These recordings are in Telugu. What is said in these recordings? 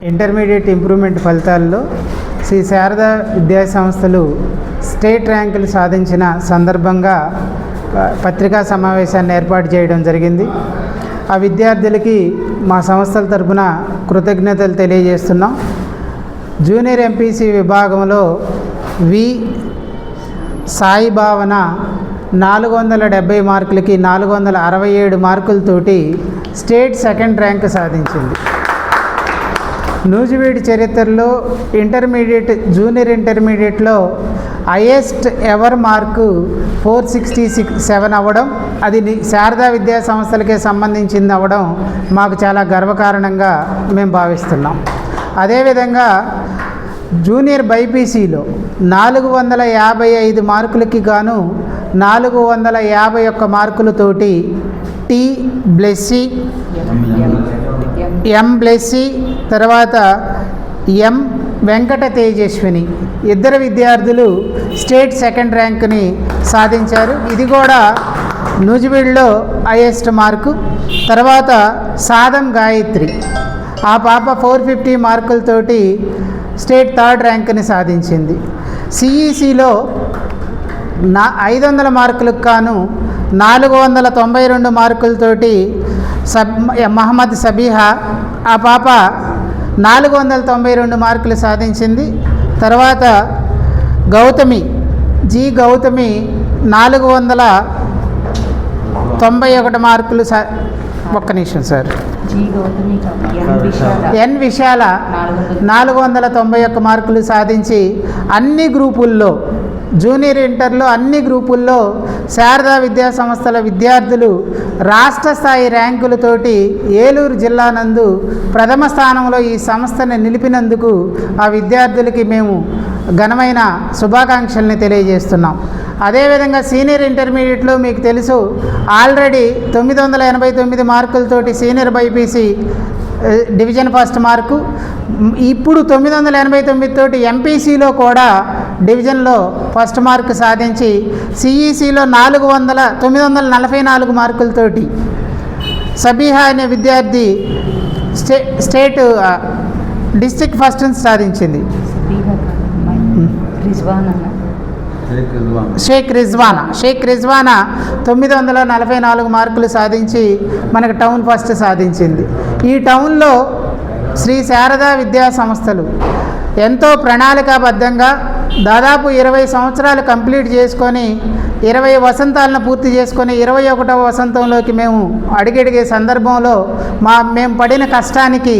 ఇంటర్మీడియట్ ఇంప్రూవ్మెంట్ ఫలితాల్లో శ్రీ శారదా విద్యా సంస్థలు స్టేట్ ర్యాంకులు సాధించిన సందర్భంగా పత్రికా సమావేశాన్ని ఏర్పాటు చేయడం జరిగింది. ఆ విద్యార్థులకి మా సంస్థల తరపున కృతజ్ఞతలు తెలియజేస్తున్నాం. జూనియర్ ఎంపీసీ విభాగంలో వి సాయి భావన 470 మార్కులకి 467 మార్కులతోటి స్టేట్ సెకండ్ ర్యాంక్ సాధించింది. నూజివీడు చరిత్రలో జూనియర్ ఇంటర్మీడియట్లో హైయెస్ట్ ఎవర్ మార్కు 467 అవ్వడం, అది శారదా విద్యా సంస్థలకే సంబంధించింది అవ్వడం మాకు చాలా గర్వకారణంగా మేము భావిస్తున్నాం. అదేవిధంగా జూనియర్ బైపీసీలో 455 మార్కులకి గాను 451 మార్కులతోటి టి బ్లెస్సీ, ఎం బ్లెస్సీ, తర్వాత ఎం వెంకట తేజస్విని ఇద్దరు విద్యార్థులు స్టేట్ సెకండ్ ర్యాంక్ని సాధించారు. ఇది కూడా నూజివీడులో హైయెస్ట్ మార్కు. తర్వాత సాదం గాయత్రి, ఆ పాప 450 మార్కులతోటి స్టేట్ థర్డ్ ర్యాంక్ని సాధించింది. సిఈసిలో 500 మార్కులకు గాను 492 మార్కులతోటి మహమ్మద్ సబీహా, ఆ పాప 492 మార్కులు సాధించింది. తర్వాత గౌతమి 491 మార్కులు ఒక్క నిమిషం సార్. ఎన్ విశాల 491 మార్కులు సాధించి అన్ని గ్రూపుల్లో, జూనియర్ ఇంటర్లో అన్ని గ్రూపుల్లో శారదా విద్యా సంస్థల విద్యార్థులు రాష్ట్ర స్థాయి ర్యాంకులతోటి ఏలూరు జిల్లా నందు ప్రథమ స్థానంలో ఈ సంస్థను నిలిపినందుకు ఆ విద్యార్థులకి మేము ఘనమైన శుభాకాంక్షల్ని తెలియజేస్తున్నాం. అదేవిధంగా సీనియర్ ఇంటర్మీడియట్లో మీకు తెలుసు, ఆల్రెడీ 989 మార్కులతోటి senior BiPC division first mark, ఇప్పుడు 989 తోటి ఎంపీసీలో కూడా డివిజన్లో ఫస్ట్ మార్కు సాధించి సిఈసిలో 944 మార్కులతోటి సబీహా అనే విద్యార్థి స్టేట్ డిస్ట్రిక్ట్ ఫస్ట్ సాధించింది. షేక్ రిజ్వానా 944 మార్కులు సాధించి మనకు టౌన్ ఫస్ట్ సాధించింది. ఈ టౌన్లో శ్రీ శారదా విద్యా సంస్థలు ఎంతో ప్రణాళికాబద్ధంగా దాదాపు 20 సంవత్సరాలు కంప్లీట్ చేసుకొని 20 వసంతాలను పూర్తి చేసుకొని 21వ వసంతంలోకి మేము అడిగే సందర్భంలో మేము పడిన కష్టానికి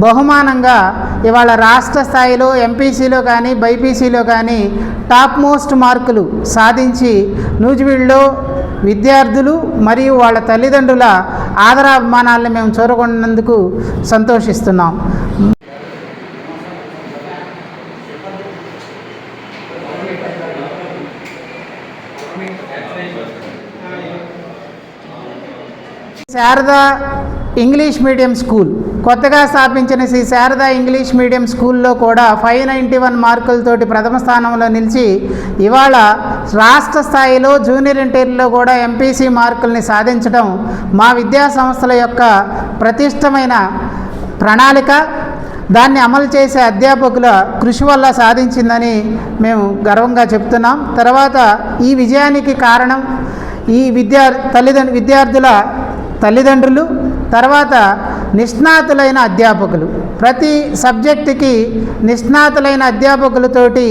బహుమానంగా ఇవాళ రాష్ట్ర స్థాయిలో ఎంపీసీలో కానీ బైపీసీలో కానీ టాప్ మోస్ట్ మార్కులు సాధించి నూజివీడులో విద్యార్థులు మరియు వాళ్ళ తల్లిదండ్రుల ఆదరాభిమానాలను మేము చూరగొన్నందుకు సంతోషిస్తున్నాం. శారదా ఇంగ్లీష్ మీడియం స్కూల్ కొత్తగా స్థాపించిన శ్రీ శారదా ఇంగ్లీష్ మీడియం స్కూల్లో కూడా 591 మార్కులతోటి ప్రథమ స్థానంలో నిలిచి ఇవాళ రాష్ట్ర స్థాయిలో జూనియర్ ఇంటర్లో కూడా ఎంపీసీ మార్కుల్ని సాధించడం మా విద్యా సంస్థల యొక్క ప్రతిష్టమైన ప్రణాళిక, దాన్ని అమలు చేసే అధ్యాపకుల కృషి వల్ల సాధించిందని మేము గర్వంగా చెప్తున్నాం. తర్వాత ఈ విజయానికి కారణం ఈ విద్యార్థుల తల్లిదండ్రులు, తర్వాత నిష్ణాతులైన అధ్యాపకులు. ప్రతి సబ్జెక్టుకి నిష్ణాతులైన అధ్యాపకులతోటి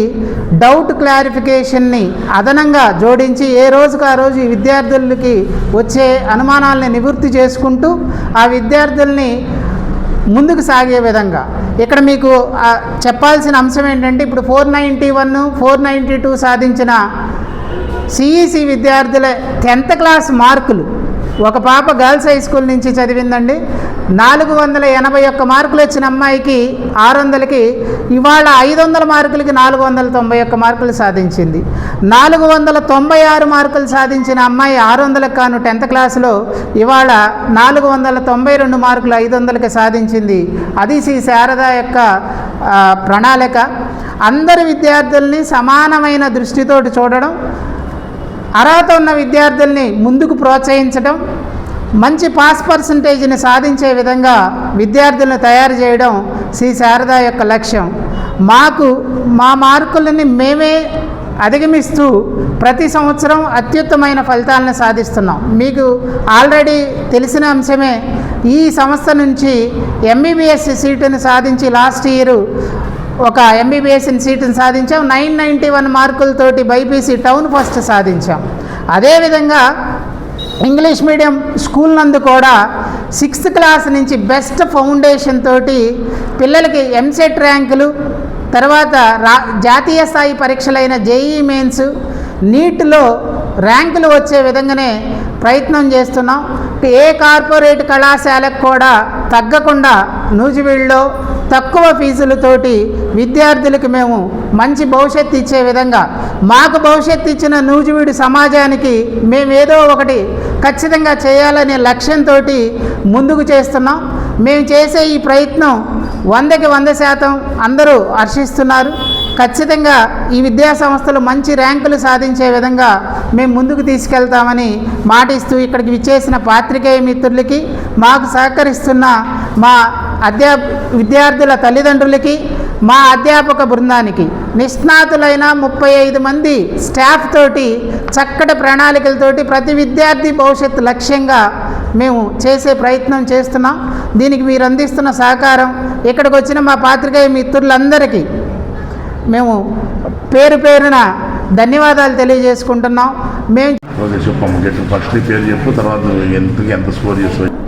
డౌట్ క్లారిఫికేషన్ని అదనంగా జోడించి ఏ రోజుకు ఆ రోజు ఈ విద్యార్థులకి వచ్చే అనుమానాలని నివృత్తి చేసుకుంటూ ఆ విద్యార్థుల్ని ముందుకు సాగే విధంగా. ఇక్కడ మీకు చెప్పాల్సిన అంశం ఏంటంటే, ఇప్పుడు 491, 492 సాధించిన సిఈసి విద్యార్థుల 10th క్లాస్ మార్కులు, ఒక పాప గర్ల్స్ హై స్కూల్ నుంచి చదివిందండి, 481 మార్కులు వచ్చిన అమ్మాయికి 600కి ఇవాళ 500 మార్కులకి 491 మార్కులు సాధించింది. 496 మార్కులు సాధించిన అమ్మాయి 600కి కాను 10th క్లాసులో ఇవాళ 492 మార్కులు 500కి సాధించింది. అది శ్రీ శారద యొక్క ప్రణాళిక. అందరి విద్యార్థుల్ని సమానమైన దృష్టితోటి చూడడం, అర్హత ఉన్న విద్యార్థుల్ని ముందుకు ప్రోత్సహించడం, మంచి పాస్ పర్సంటేజ్ని సాధించే విధంగా విద్యార్థులను తయారు చేయడం శ్రీ శారద యొక్క లక్ష్యం. మా మార్కులని మేమే అధిగమిస్తూ ప్రతి సంవత్సరం అత్యుత్తమైన ఫలితాలను సాధిస్తున్నాం. మీకు ఆల్రెడీ తెలిసిన అంశమే, ఈ సంస్థ నుంచి ఎంబీబీఎస్ సీటును సాధించి లాస్ట్ ఇయర్ ఒక ఎంబీబీఎస్ సీటును సాధించాం. 991 మార్కులతోటి బైపీసీ టౌన్ ఫస్ట్ సాధించాం. అదేవిధంగా ఇంగ్లీష్ మీడియం స్కూల్ నందు కూడా 6th క్లాస్ నుంచి బెస్ట్ ఫౌండేషన్ తోటి పిల్లలకి ఎంసెట్ ర్యాంకులు, తర్వాత జాతీయ స్థాయి పరీక్షలైన జేఈ మెయిన్స్, నీట్లో ర్యాంకులు వచ్చే విధంగానే ప్రయత్నం చేస్తున్నాం. ఏ కార్పొరేట్ కళాశాలకు కూడా తగ్గకుండా నూజివీడులో తక్కువ ఫీజులతోటి విద్యార్థులకు మేము మంచి భవిష్యత్తు ఇచ్చే విధంగా, మాకు భవిష్యత్తు ఇచ్చిన నూజివీడు సమాజానికి మేము ఏదో ఒకటి ఖచ్చితంగా చేయాలనే లక్ష్యంతో ముందుకు చేస్తున్నాం. మేము చేసే ఈ ప్రయత్నం 100కి 100% అందరూ హర్షిస్తున్నారు. ఖచ్చితంగా ఈ విద్యా సంస్థలు మంచి ర్యాంకులు సాధించే విధంగా మేము ముందుకు తీసుకెళ్తామని మాటిస్తూ, ఇక్కడికి విచ్చేసిన పాత్రికేయ మిత్రులకి, మాకు సహకరిస్తున్న మా విద్యార్థుల తల్లిదండ్రులకి, మా అధ్యాపక బృందానికి, నిష్ణాతులైన 35 మంది స్టాఫ్ తోటి చక్కటి ప్రణాళికలతోటి ప్రతి విద్యార్థి భవిష్యత్తు లక్ష్యంగా మేము చేసే ప్రయత్నం చేస్తున్నాం. దీనికి మీరు అందిస్తున్న సహకారం, ఇక్కడికి వచ్చిన మా పాత్రికేయ మిత్రులందరికీ మేము పేరు పేరున ధన్యవాదాలు తెలియజేసుకుంటున్నాం.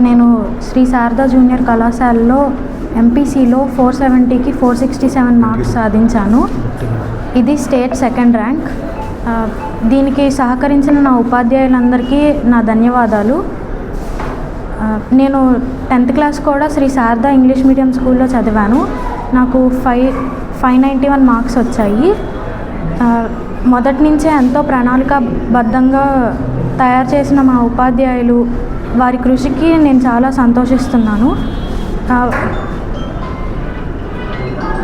నేను శ్రీ శారద జూనియర్ కళాశాలలో ఎంపీసీలో 470కి 467 మార్క్స్ సాధించాను. ఇది స్టేట్ 2nd ర్యాంక్. దీనికి సహకరించిన నా ఉపాధ్యాయులందరికీ నా ధన్యవాదాలు. నేను 10th క్లాస్ కూడా శ్రీ శారద ఇంగ్లీష్ మీడియం స్కూల్లో చదివాను. నాకు 591 మార్క్స్ వచ్చాయి. మొదటి నుంచే ఎంతో ప్రణాళికాబద్ధంగా తయారు చేసిన మా ఉపాధ్యాయులు, వారి కృషికి నేను చాలా సంతోషిస్తున్నాను.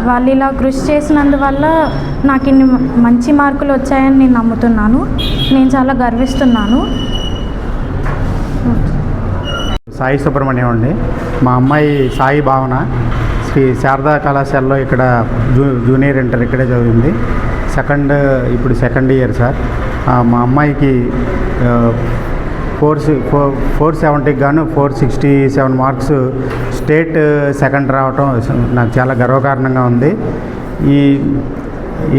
వాళ్ళు ఇలా కృషి చేసినందువల్ల నాకు ఇన్ని మంచి మార్కులు వచ్చాయని నేను నమ్ముతున్నాను. నేను చాలా గర్విస్తున్నాను. సాయి సుబ్రహ్మణ్యం అండి. మా అమ్మాయి సాయి భావన శ్రీ శారదా కళాశాలలో ఇక్కడ జూనియర్ ఇంటర్ ఇక్కడే చదివింది. ఇప్పుడు సెకండ్ ఇయర్ సార్. మా అమ్మాయికి 470కి గాను 467 మార్క్స్ స్టేట్ 2nd రావటం నాకు చాలా గర్వకారణంగా ఉంది.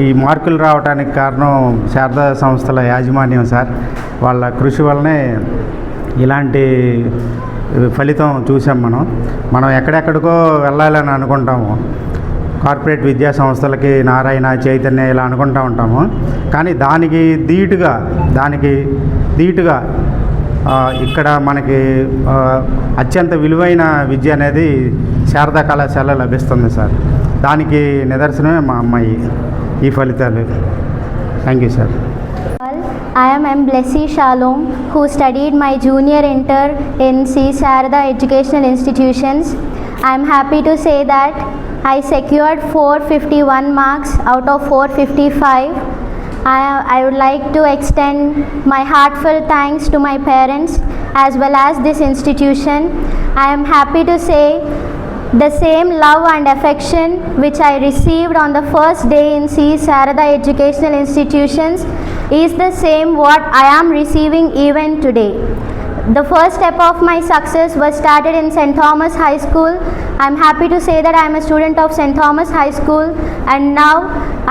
ఈ మార్కులు రావడానికి కారణం శారదా సంస్థల యాజమాన్యం సార్. వాళ్ళ కృషి వల్లనే ఇలాంటి ఫలితం చూసాం. మనం ఎక్కడెక్కడికో వెళ్ళాలని అనుకుంటాము, కార్పొరేట్ విద్యా సంస్థలకి, నారాయణ, చైతన్య ఇలా అనుకుంటూ ఉంటాము. కానీ దానికి ధీటుగా ఇక్కడ మనకి అత్యంత విలువైన విద్య అనేది శారదా కళాశాల లభిస్తుంది సార్. దానికి నిదర్శనమే మా అమ్మాయి ఈ ఫలితాలు. Thank you sir. I am M. Blessy Shalom, who studied my junior inter in C. Sarada Educational Institutions. I am happy to say that I secured 451 marks out of 455. I would like to extend my heartfelt thanks to my parents as well as this institution. I am happy to say the same love and affection which I received on the first day in C. Sarada Educational Institutions is the same what I am receiving even today. The first step of my success was started in St. Thomas High School. I am happy to say that I am a student of St. Thomas High School, and now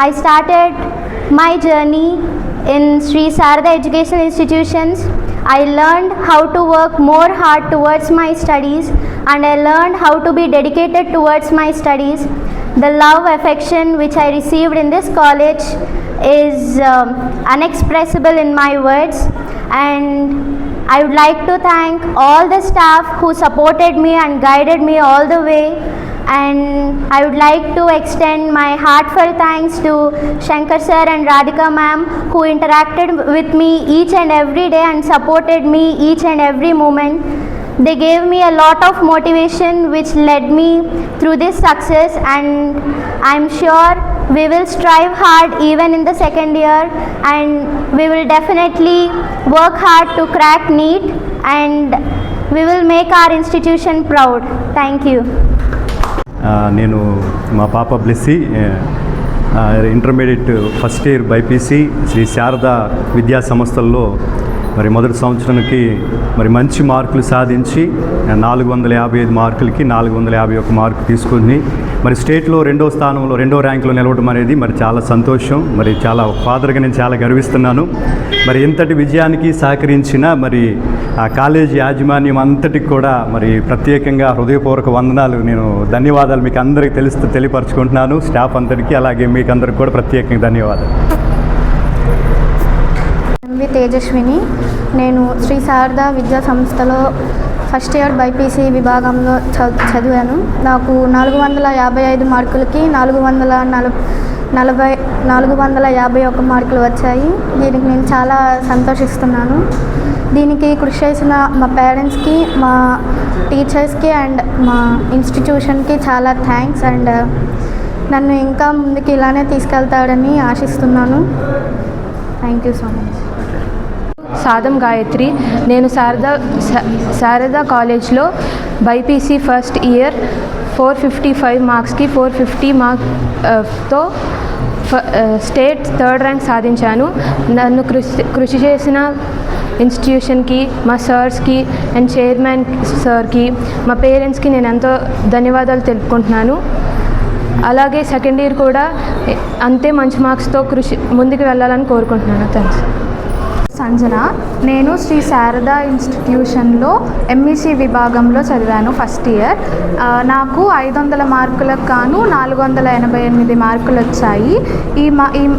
I started my journey in Sri Sarada Educational Institutions. I learned how to work more hard towards my studies, and I learned how to be dedicated towards my studies. The love, affection which I received in this college is unexpressible in my words, and I would like to thank all the staff who supported me and guided me all the way, and I would like to extend my heartfelt thanks to Shankar sir and Radhika ma'am, who interacted with me each and every day and supported me each and every moment. They gave me a lot of motivation which led me through this success, and I'm sure we will strive hard even in the second year, and we will definitely work hard to crack NEET, and We will make our institution proud. Thank you. నేను మా పాప Blessy intermediate first year BiPC Sri Sharada Vidya సంస్థల్లో మరి మొదటి సంవత్సరానికి మరి మంచి మార్కులు సాధించి 455 మార్కులకి 451 మార్కు తీసుకుని మరి స్టేట్లో రెండో ర్యాంకులో నిలవడం అనేది మరి చాలా సంతోషం. మరి చాలా ఫాదర్గా నేను చాలా గర్విస్తున్నాను. మరి ఇంతటి విజయానికి సహకరించిన మరి ఆ కాలేజీ యాజమాన్యం అంతటికి కూడా మరి ప్రత్యేకంగా హృదయపూర్వక వందనాలు, నేను ధన్యవాదాలు మీకు అందరికీ తెలియపరచుకుంటున్నాను. స్టాఫ్ అందరికీ అలాగే మీకు అందరికీ కూడా ప్రత్యేకంగా ధన్యవాదాలు. ఎంవి తేజస్విని. నేను శ్రీ శారదా విద్యా సంస్థలో ఫస్ట్ ఇయర్ బైపీసీ విభాగంలో చదివాను. నాకు 455 మార్కులకి 451 మార్కులు వచ్చాయి. దీనికి నేను చాలా సంతోషిస్తున్నాను. దీనికి కృషి చేసిన మా పేరెంట్స్కి, మా టీచర్స్కి అండ్ మా ఇన్స్టిట్యూషన్కి చాలా థ్యాంక్స్. అండ్ నన్ను ఇంకా ముందుకు ఇలానే తీసుకెళ్తాడని ఆశిస్తున్నాను. Thank you so much. సాదం గాయత్రి. నేను శారదా కాలేజ్లో బైపీసీ ఫస్ట్ ఇయర్ 455 మార్క్స్కి 450 మార్క్తో స్టేట్ థర్డ్ ర్యాంక్ సాధించాను. నన్ను కృషి చేసిన ఇన్స్టిట్యూషన్కి, మా సార్స్కి అండ్ చైర్మన్ సార్కి, మా పేరెంట్స్కి నేను ఎంతో ధన్యవాదాలు తెలుపుకుంటున్నాను. అలాగే సెకండ్ ఇయర్ కూడా అంతే మంచి మార్క్స్తో ముందుకు వెళ్ళాలని కోరుకుంటున్నాను. థ్యాంక్స్. సంజన. నేను శ్రీ శారదా ఇన్స్టిట్యూషన్లో ఎంఈసీ విభాగంలో చదివాను ఫస్ట్ ఇయర్. నాకు 500 మార్కులకు గాను 488 మార్కులు వచ్చాయి.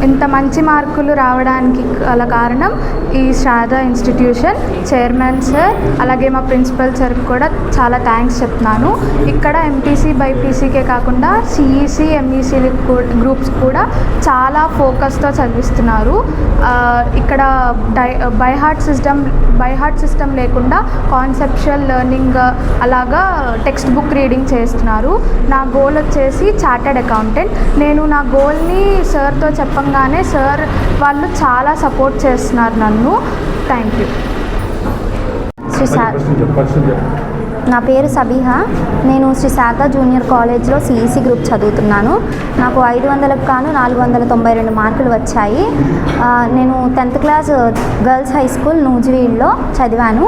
ఇంత మంచి మార్కులు రావడానికి గల కారణం ఈ శారదా ఇన్స్టిట్యూషన్ చైర్మన్ సార్, అలాగే మా ప్రిన్సిపల్ సార్కి కూడా చాలా థ్యాంక్స్ చెప్తున్నాను. ఇక్కడ ఎంపీసీ బైపీసీకే కాకుండా సిఈసి ఎంఈసీ గ్రూప్స్ కూడా చాలా ఫోకస్తో చదివిస్తున్నారు. ఇక్కడ బై హార్ట్ సిస్టమ్ లేకుండా కాన్సెప్చువల్ లెర్నింగ్, అలాగా టెక్స్ట్ బుక్ రీడింగ్ చేస్తున్నారు. నా గోల్ వచ్చేసి చార్టర్డ్ అకౌంటెంట్. నేను నా గోల్ని సార్తో చెప్పంగానే సార్ వాళ్ళు చాలా సపోర్ట్ చేస్తున్నారు నన్ను. Thank you. నా పేరు సబీహా. నేను శ్రీ శారదా జూనియర్ కాలేజ్లో సిఈసి గ్రూప్ చదువుతున్నాను. నాకు 500కు గాను 492 మార్కులు వచ్చాయి. నేను 10th class girls high school నూజివీడ్లో చదివాను.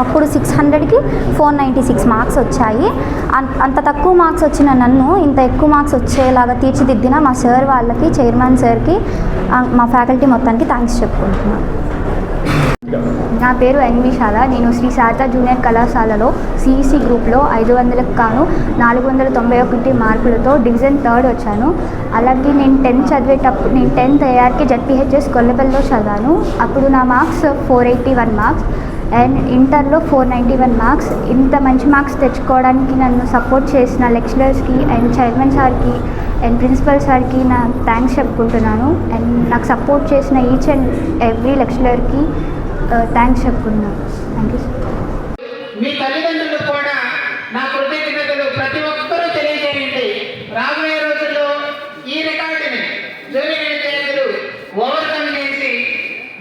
అప్పుడు 600కి 496 మార్క్స్ వచ్చాయి. అంత తక్కువ మార్క్స్ వచ్చిన నన్ను ఇంత ఎక్కువ మార్క్స్ వచ్చేలాగా తీర్చిదిద్దిన మా సార్ వాళ్ళకి, చైర్మన్ సార్కి, మా ఫ్యాకల్టీ మొత్తానికి థ్యాంక్స్ చెప్పుకుంటున్నాను. నా పేరు ఎన్విశాల. నేను శ్రీ శారదా జూనియర్ కళాశాలలో సిఈసి గ్రూప్లో 500కు గాను 491 మార్కులతో డివిజన్ 3rd వచ్చాను. అలాగే నేను 10th ఏఆర్కే జడ్పీహెచ్ఎస్ కొల్లపల్లిలో చదివాను. అప్పుడు నా మార్క్స్ 481 మార్క్స్ అండ్ ఇంటర్లో 491 మార్క్స్. ఇంత మంచి మార్క్స్ తెచ్చుకోవడానికి నన్ను సపోర్ట్ చేసిన లెక్చరర్స్కి అండ్ చైర్మన్ సార్కి అండ్ ప్రిన్సిపల్ సార్కి నా థ్యాంక్స్ చెప్పుకుంటున్నాను. అండ్ నాకు సపోర్ట్ చేసిన ఈచ్ అండ్ ఎవ్రీ లెక్చరర్కి థ్యాంక్స్ చెప్పుకున్నాను. Thank you. మీ తల్లిదండ్రులు కూడా నా కృతజ్ఞతలు ప్రతి ఒక్కరూ తెలియజేయండి. రాబోయే రోజుల్లో ఈ రికార్డుని జూనియర్ విద్యార్థులు ఓవర్కమ్ చేసి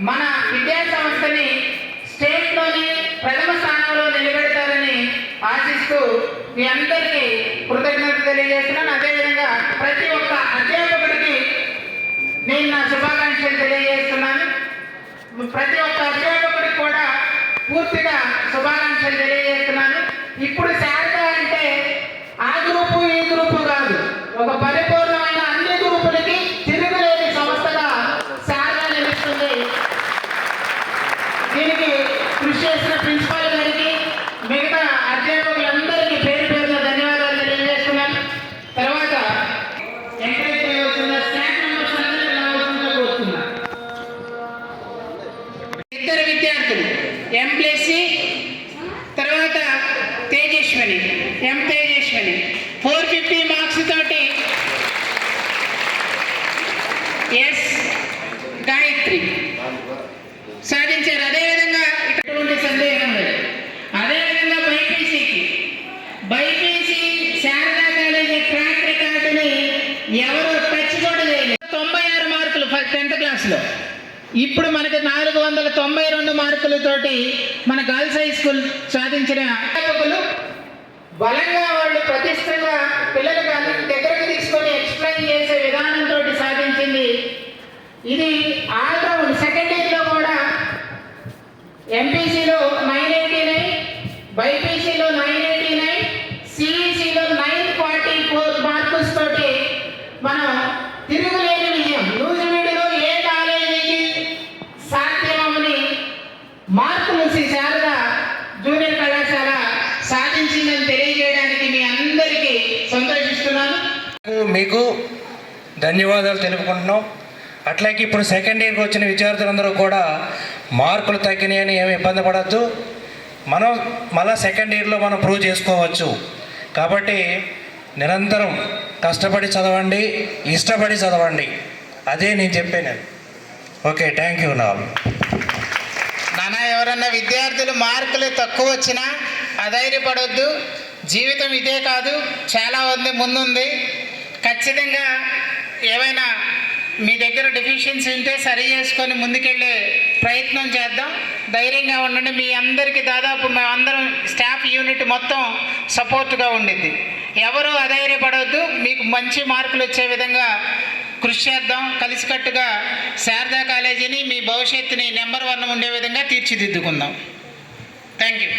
మన విద్యా సంస్థని స్టేట్లోని ప్రథమ స్థానంలో నిలబెడతారని ఆశిస్తూ మీ అందరికీ కృతజ్ఞతలు తెలియజేస్తున్నాను. అదేవిధంగా ప్రతి ఒక్క అధ్యాపకుడికి నేను నా శుభాకాంక్షలు తెలియజేస్తున్నాను. ప్రతి ఒక్క అధ్యాపకుడికి కూడా పూర్తిగా శుభాకాంక్షలు తెలియజేస్తున్నాను. ఇప్పుడు శారదా అంటే ఆ గ్రూపు ఈ గ్రూపు కాదు, ఒక పరిపూర్ణమైన అన్ని గ్రూపులకి తిరుగులేని సంస్థగా శారదా నిలుస్తుంది. దీనికి కృషి చేసిన ప్రిన్సిపాల్ గారికి, మిగతా అధ్యాపకులందరికీ పేరు పేరున ధన్యవాదాలు తెలియజేస్తున్నాను. తర్వాత ఎంకరేజ్ చేయవలసిన స్టాఫ్ మెంబర్స్ అందరికీ రావాల్సిందిగా కోరుతున్నాను. ఇద్దరు విద్యార్థులు ఎంప్లెస్సి, తర్వాత తేజస్విని, తేజస్విని 450 మార్క్స్ తోటి ఎస్ గాయత్రి సాధించారు. అదేవిధంగా ఇటువంటి సందేహం లేదు. అదేవిధంగా బైపీసీ శారదా కాలేజీ ట్రాక్ రికార్డుని ఎవరు టచ్ కూడా చేయలేదు. 96 మార్కులు 10th క్లాస్లో. ఇప్పుడు మనకి 491 92 మార్కులతోటి మన గర్ల్స్ హై స్కూల్ సాధించిన అధ్యాపకులు బలంగా వాళ్ళు ప్రతిష్టంగా పిల్లలకు దగ్గరకు తీసుకొని ఎక్స్ప్లెయిన్ చేసే విధానంతో సాధించింది. ఇది ఆల్ రౌండ్ సెకండ్ ఇయర్లో కూడా ఎంపీసీలో 989, బైపీసీలో 989, సిఈసీలో 944 మార్కుస్ తోటి మనం తిరుగులేని విజయం. నూజివీడులో ఏ కాలేజీకి సాధ్యమని మార్కులు శ్రీ శారద జూనియర్ కళాశాల సాధించిందని తెలియజేయడానికి మీ అందరికీ సంతోషిస్తున్నాను. మీకు ధన్యవాదాలు తెలుపుకుంటున్నాం. అట్లాగే ఇప్పుడు సెకండ్ ఇయర్కి వచ్చిన విద్యార్థులందరూ కూడా మార్కులు తగ్గినాయని ఏమి ఇబ్బంది పడద్దు. మనం మళ్ళీ సెకండ్ ఇయర్లో మనం ప్రూవ్ చేసుకోవచ్చు. కాబట్టి నిరంతరం కష్టపడి చదవండి, ఇష్టపడి చదవండి. అదే నేను చెప్పాను. Okay, thank you. నాన్న, ఎవరన్నా విద్యార్థులు మార్కులు తక్కువ వచ్చినా అధైర్యపడొద్దు. జీవితం ఇదే కాదు, చాలా ముందుంది. ఖచ్చితంగా ఏమైనా మీ దగ్గర డెఫిషియన్సీ ఉంటే సరి చేసుకొని ముందుకెళ్ళే ప్రయత్నం చేద్దాం. ధైర్యంగా ఉండండి. మీ అందరికీ దాదాపు మేమందరం స్టాఫ్ యూనిట్ మొత్తం సపోర్ట్గా ఉండిద్ది. ఎవరు అధైర్యపడవద్దు. మీకు మంచి మార్కులు వచ్చే విధంగా కృషి చేద్దాం. కలిసికట్టుగా శారదా కాలేజీని మీ భవిష్యత్తుని నెంబర్ 1 ఉండే విధంగా తీర్చిదిద్దుకుందాం. Thank you.